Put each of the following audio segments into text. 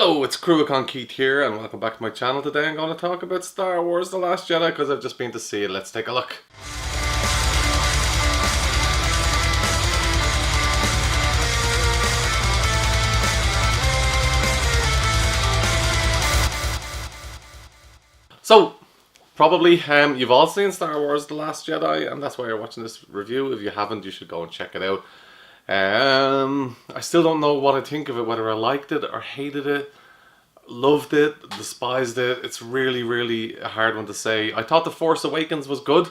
Hello, it's Cruacon Keith here, and welcome back to my channel. Today I'm going to talk about Star Wars The Last Jedi, because I've just been to see it. Let's take a look. So, probably you've all seen Star Wars The Last Jedi, and that's why you're watching this review. If you haven't, you should go and check it out. I still don't know what I think of it, whether I liked it or hated it. Loved it, despised it. It's really a hard one to say. I thought The Force Awakens was good.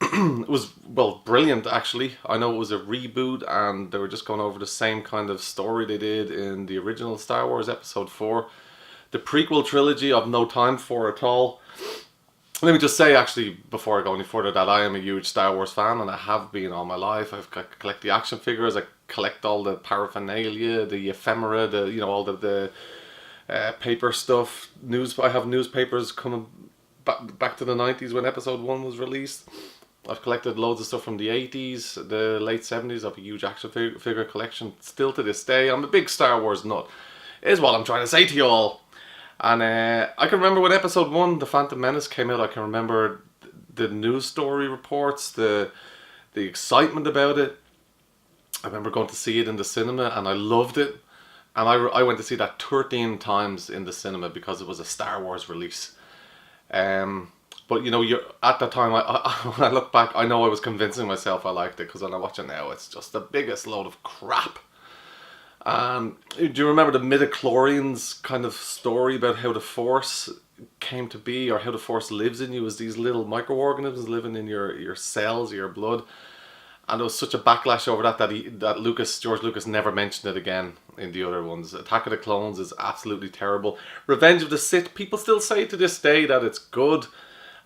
It was, well, brilliant actually. I know it was a reboot and they were just going over the same kind of story they did in the original Star Wars Episode 4. The prequel trilogy I've no time for at all. Let me just say actually, before I go any further, that I am a huge Star Wars fan, and I have been all my life. I collect the action figures, I collect all the paraphernalia, the ephemera, all the paper stuff. I have newspapers coming back to the 90s when Episode 1 was released. I've collected loads of stuff from the 80s, the late 70s. I have a huge action figure collection still to this day. I'm a big Star Wars nut, is what I'm trying to say to you all. And I can remember when Episode 1, The Phantom Menace, came out. I can remember the news story reports, the excitement about it. I remember going to see it in the cinema and I loved it. And I went to see that 13 times in the cinema because it was a Star Wars release. But you're at that time, when I look back, I know I was convincing myself I liked it, because when I watch it now, it's just the biggest load of crap. Do you remember the midichlorians kind of story about how the Force came to be, or how the Force lives in you as these little microorganisms living in your cells, your blood? And there was such a backlash over that George Lucas never mentioned it again in the other ones. Attack of the Clones is absolutely terrible. Revenge of the Sith, people still say to this day that it's good.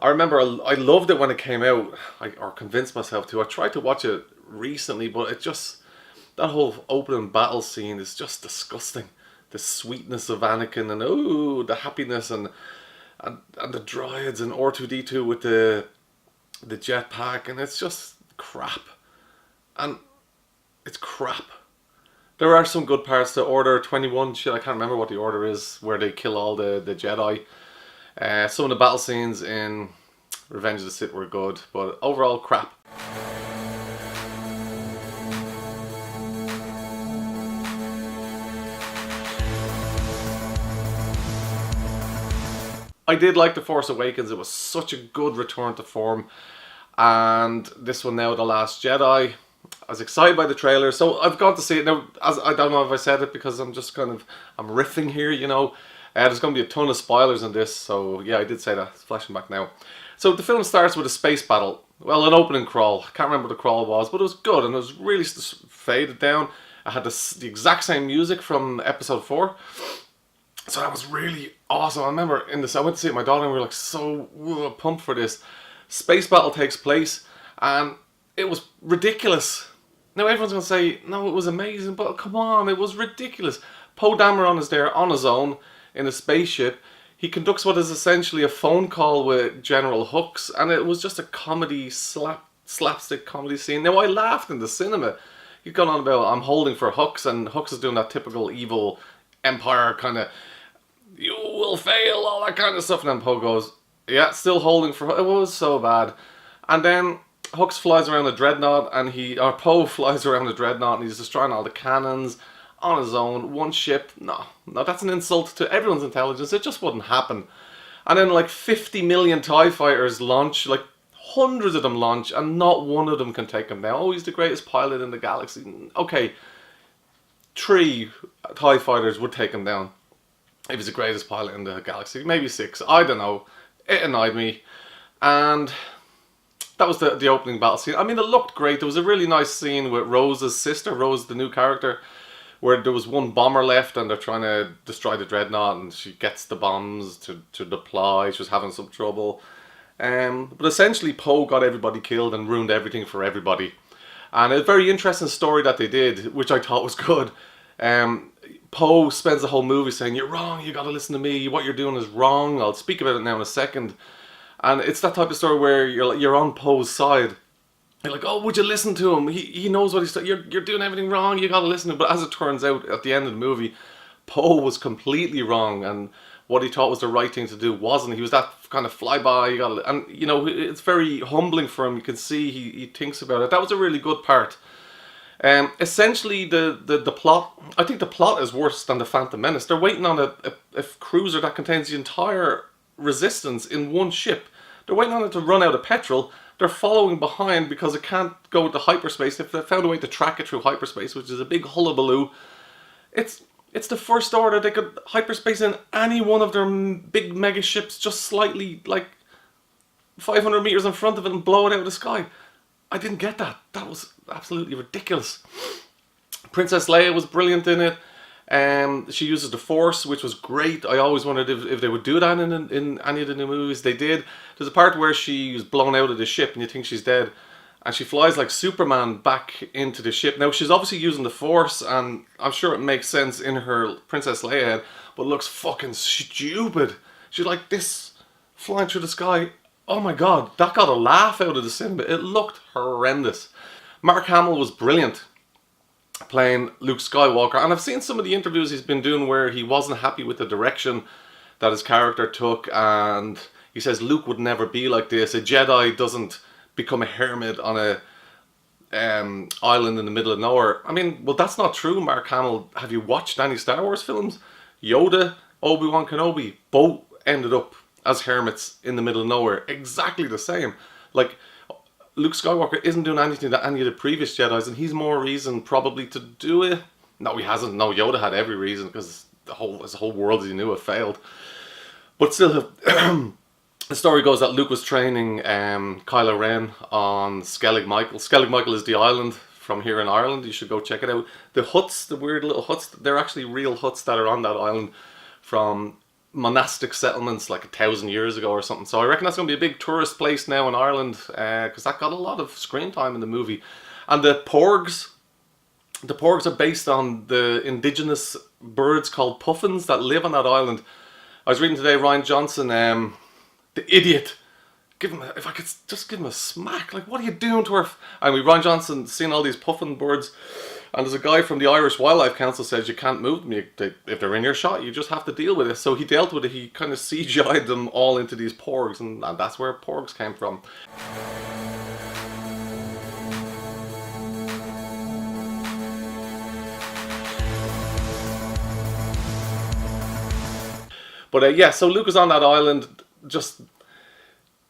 I remember I loved it when it came out, or convinced myself to. I tried to watch it recently, but it just, that whole opening battle scene is just disgusting. The sweetness of Anakin and the happiness and the droids and R2-D2 with the jetpack, and it's just crap. And it's crap. There are some good parts. The Order 21 shit, I can't remember what the order is, where they kill all the Jedi. Some of the battle scenes in Revenge of the Sith were good, but overall crap. I did like The Force Awakens. It was such a good return to form. And this one now, The Last Jedi, I was excited by the trailer, so I've gone to see it now. I don't know if I said it because I'm riffing here, there's going to be a ton of spoilers in this, so yeah, I did say that. It's flashing back now. So the film starts with a space battle. Well, an opening crawl. I can't remember what the crawl was, but it was good, and it was really faded down. I had the exact same music from Episode 4. So that was really awesome. I remember I went to see it with my daughter, and we were like so pumped for this. Space battle takes place, and it was ridiculous. Now everyone's going to say, no, it was amazing, but come on, it was ridiculous. Poe Dameron is there on his own in a spaceship. He conducts what is essentially a phone call with General Hux, and it was just a comedy, slapstick comedy scene. Now I laughed in the cinema. He's gone on about, I'm holding for Hux, and Hux is doing that typical evil Empire kind of, you will fail, all that kind of stuff, and then Poe goes, yeah, still holding for Hux. It was so bad. And then Hux flies around the dreadnought, or Poe flies around the dreadnought, and he's destroying all the cannons on his own, one ship. No, that's an insult to everyone's intelligence. It just wouldn't happen. And then like 50 million TIE fighters launch, like hundreds of them launch, and not one of them can take him down. Oh, he's the greatest pilot in the galaxy. Okay, 3 TIE fighters would take him down if he's the greatest pilot in the galaxy. Maybe 6, I don't know. It annoyed me. And that was the opening battle scene. I mean, it looked great. There was a really nice scene with Rose's sister, Rose, the new character, where there was one bomber left and they're trying to destroy the dreadnought, and she gets the bombs to deploy. She was having some trouble. But essentially Poe got everybody killed and ruined everything for everybody. And a very interesting story that they did, which I thought was good. Poe spends the whole movie saying, you're wrong, you gotta listen to me, what you're doing is wrong. I'll speak about it now in a second. And it's that type of story where you're on Poe's side. You're like, oh, would you listen to him? He knows what he's doing. You're doing everything wrong, you gotta listen to him. But as it turns out, at the end of the movie, Poe was completely wrong, and what he thought was the right thing to do wasn't. He was that kind of flyby, and you know, it's very humbling for him. You can see he thinks about it. That was a really good part. Essentially, the plot, I think the plot is worse than the Phantom Menace. They're waiting on a cruiser that contains the entire resistance in one ship. They're waiting on it to run out of petrol. They're following behind because it can't go into hyperspace. If they found a way to track it through hyperspace, which is a big hullabaloo, it's the First Order. They could hyperspace in any one of their big mega ships just slightly, like 500 meters in front of it, and blow it out of the sky. I didn't get that. That was absolutely ridiculous. Princess Leia was brilliant in it. She uses the Force, which was great. I always wondered if they would do that in any of the new movies. They did. There's a part where she's blown out of the ship and you think she's dead, and she flies like Superman back into the ship. Now, she's obviously using the Force, and I'm sure it makes sense in her Princess Leia head, but it looks fucking stupid. She's like this, flying through the sky. Oh my god, that got a laugh out of the cinema. It looked horrendous. Mark Hamill was brilliant playing Luke Skywalker, and I've seen some of the interviews he's been doing where he wasn't happy with the direction that his character took, and he says Luke would never be like this. A Jedi doesn't become a hermit on a island in the middle of nowhere. I mean, well, that's not true, Mark Hamill. Have you watched any Star Wars films? Yoda, Obi-Wan Kenobi, both ended up as hermits in the middle of nowhere. Exactly the same. Like, Luke Skywalker isn't doing anything that any of the previous Jedis, and he's more reason probably to do it. No, he hasn't. No, Yoda had every reason, because his whole world as he knew it failed. But still, the story goes that Luke was training Kylo Ren on Skellig Michael. Skellig Michael is the island from here in Ireland. You should go check it out. The huts, the weird little huts, they're actually real huts that are on that island from monastic settlements like 1,000 years ago or something. So I reckon that's going to be a big tourist place now in Ireland, because that got a lot of screen time in the movie. And the Porgs are based on the indigenous birds called puffins that live on that island. I was reading today, Ryan Johnson, the idiot, if I could just give him a smack, like, what are you doing to her? I mean, Ryan Johnson seen all these puffin birds, and there's a guy from the Irish Wildlife Council says you can't move them. If they're in your shot, you just have to deal with it. So he dealt with it. He kind of CGI'd them all into these porgs, and that's where porgs came from. But yeah, so Luke is on that island, just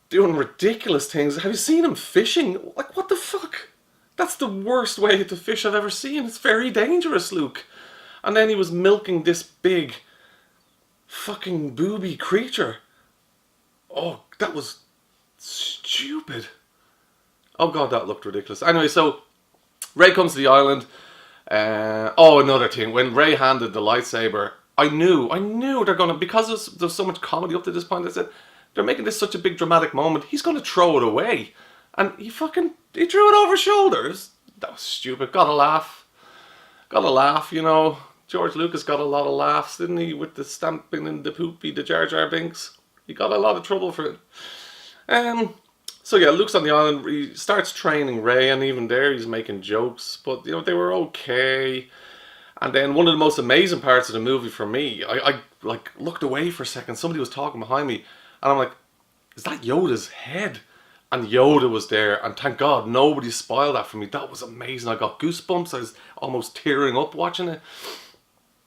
doing ridiculous things. Have you seen him fishing? Like, what the fuck? That's the worst way to fish I've ever seen. It's very dangerous, Luke. And then he was milking this big fucking booby creature. Oh, that was stupid. Oh god, that looked ridiculous. Anyway, so Rey comes to the island. Oh, another thing. When Rey handed the lightsaber, I knew they're gonna, because there's so much comedy up to this point, I said, they're making this such a big dramatic moment, he's gonna throw it away. And he threw it over his shoulders. That was stupid. Gotta laugh, you know. George Lucas got a lot of laughs, didn't he, with the stamping and the poopy, the Jar Jar Binks. He got a lot of trouble for it. So yeah, Luke's on the island, he starts training Rey, and even there he's making jokes, but you know, they were okay. And then one of the most amazing parts of the movie for me, I like looked away for a second, somebody was talking behind me, and I'm like, is that Yoda's head? And Yoda was there, and thank God nobody spoiled that for me. That was amazing. I got goosebumps. I was almost tearing up watching it.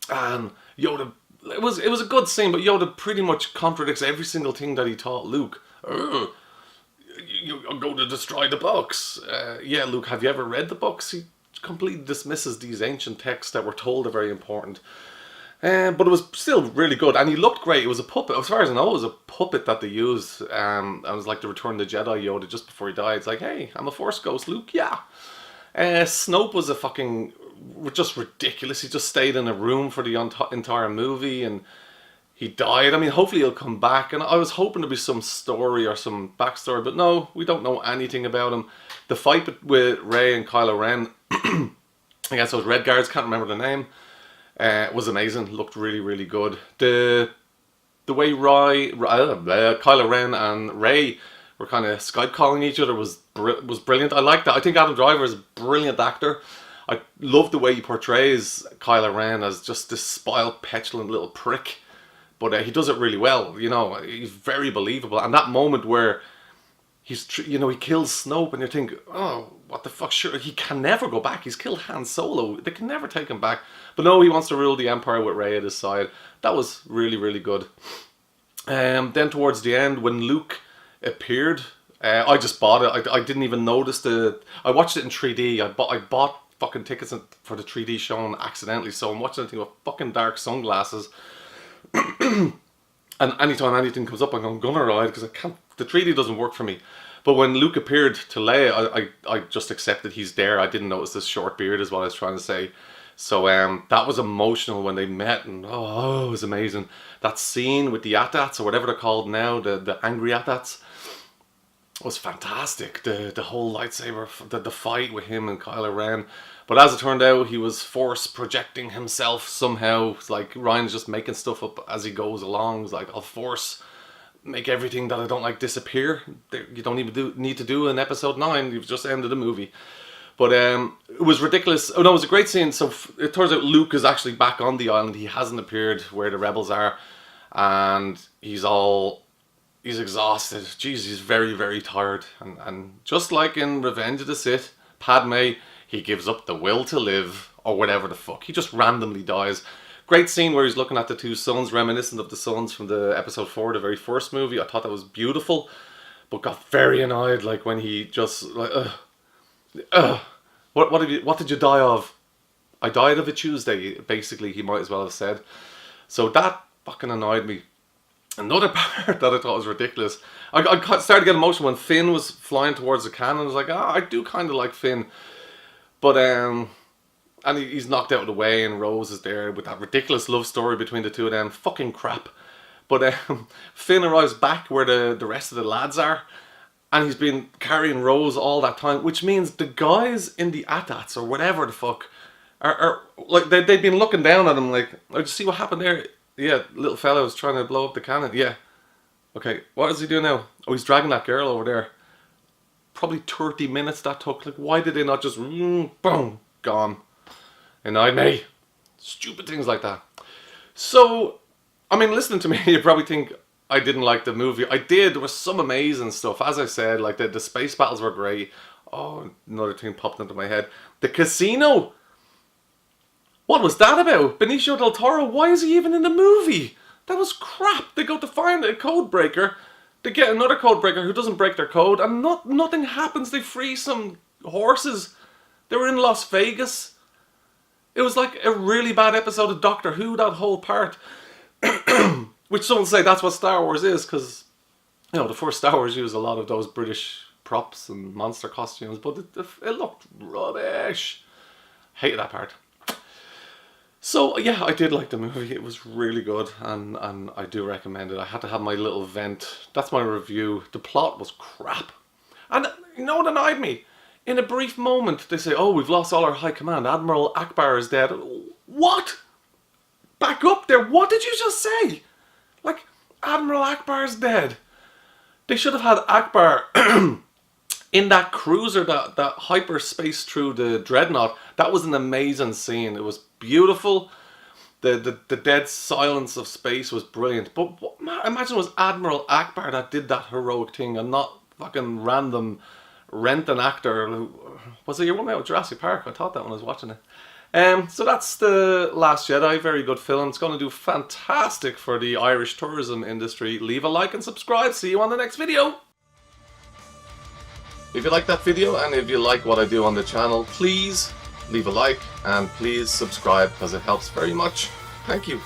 And Yoda, it was a good scene, but Yoda pretty much contradicts every single thing that he taught Luke. You're going to destroy the books. Yeah, Luke, have you ever read the books? He completely dismisses these ancient texts that we're told are very important. But it was still really good, and he looked great. It was a puppet, as far as I know, it was a puppet that they used. And it was like the Return of the Jedi Yoda just before he died. It's like, hey, I'm a Force ghost, Luke, yeah. Snoke was a fucking, just ridiculous. He just stayed in a room for the entire movie, and he died. I mean, hopefully he'll come back, and I was hoping there'd be some story or some backstory, but no, we don't know anything about him. The fight with Rey and Kylo Ren, I guess those Red Guards, can't remember the name, was amazing. Looked really, really good. The way Kylo Ren and Rey were kind of Skype calling each other was brilliant. I like that. I think Adam Driver is a brilliant actor. I love the way he portrays Kylo Ren as just this spoiled, petulant little prick. But he does it really well, you know. He's very believable. And that moment where he kills Snoke, and you think, oh, what the fuck? Sure, he can never go back. He's killed Han Solo. They can never take him back. But no, he wants to rule the Empire with Rey at his side. That was really, really good. Then towards the end, when Luke appeared, I just bought it. I didn't even notice I watched it in 3D. I bought fucking tickets for the 3D showing accidentally, so I'm watching anything with fucking dark sunglasses. And anytime anything comes up, I'm gonna ride because I can't. The 3D doesn't work for me. But when Luke appeared to Leia, I just accepted he's there. I didn't notice this short beard, is what I was trying to say. So that was emotional when they met, and oh, it was amazing. That scene with the AT-ATs, or whatever they're called now, the angry AT-ATs, was fantastic. The whole lightsaber, the fight with him and Kylo Ren. But as it turned out, he was force projecting himself somehow. It's like Ryan's just making stuff up as he goes along. It's like, I'll force make everything that I don't like disappear. You don't even need to do in episode 9. You've just ended the movie. But it was ridiculous. Oh no, it was a great scene. So it turns out Luke is actually back on the island. He hasn't appeared where the rebels are. And he's exhausted. Jeez, he's very, very tired. And just like in Revenge of the Sith, Padme, he gives up the will to live, or whatever the fuck. He just randomly dies. Great scene where he's looking at the two sons, reminiscent of the sons from the episode 4, the very first movie. I thought that was beautiful, but got very annoyed, like when he just like, what did you die of? I died of a Tuesday. Basically, he might as well have said. So that fucking annoyed me. Another part that I thought was ridiculous. I started to get emotional when Finn was flying towards the cannon. I was like, I do kind of like Finn. But, and he's knocked out of the way, and Rose is there with that ridiculous love story between the two of them. Fucking crap. But Finn arrives back where the rest of the lads are, and he's been carrying Rose all that time, which means the guys in the AT-ATs, or whatever the fuck, are like, they've been looking down at him like, oh, did you see what happened there? Yeah, little fella was trying to blow up the cannon. Yeah. Okay, what is he doing now? Oh, he's dragging that girl over there. Probably 30 minutes that took. Like, why did they not just, boom, gone? Annoyed me. Stupid things like that. So, I mean, listening to me, you probably think I didn't like the movie. I did. There was some amazing stuff. As I said, like, the space battles were great. Oh, another thing popped into my head. The casino. What was that about? Benicio del Toro, why is he even in the movie? That was crap. They go to find a code breaker. They get another code breaker who doesn't break their code, and nothing happens. They free some horses. They were in Las Vegas. It was like a really bad episode of Doctor Who, that whole part. Which some say that's what Star Wars is, because, you know, the first Star Wars used a lot of those British props and monster costumes, but it looked rubbish. Hated that part. So, yeah, I did like the movie. It was really good, and I do recommend it. I had to have my little vent. That's my review. The plot was crap. And you know what annoyed me? In a brief moment, they say, oh, we've lost all our high command. Admiral Akbar is dead. What? Back up there. What did you just say? Like, Admiral Akbar is dead. They should have had Akbar in that cruiser that hyperspace through the dreadnought. That was an amazing scene. It was beautiful. The dead silence of space was brilliant. But imagine it was Admiral Akbar that did that heroic thing, and not fucking random Rent an actor. Was it your one out with Jurassic Park? I thought that when I was watching it. So that's The Last Jedi. Very good film. It's going to do fantastic for the Irish tourism industry. Leave a like and subscribe. See you on the next video. If you like that video, and if you like what I do on the channel, please leave a like and please subscribe, because it helps very much. Thank you.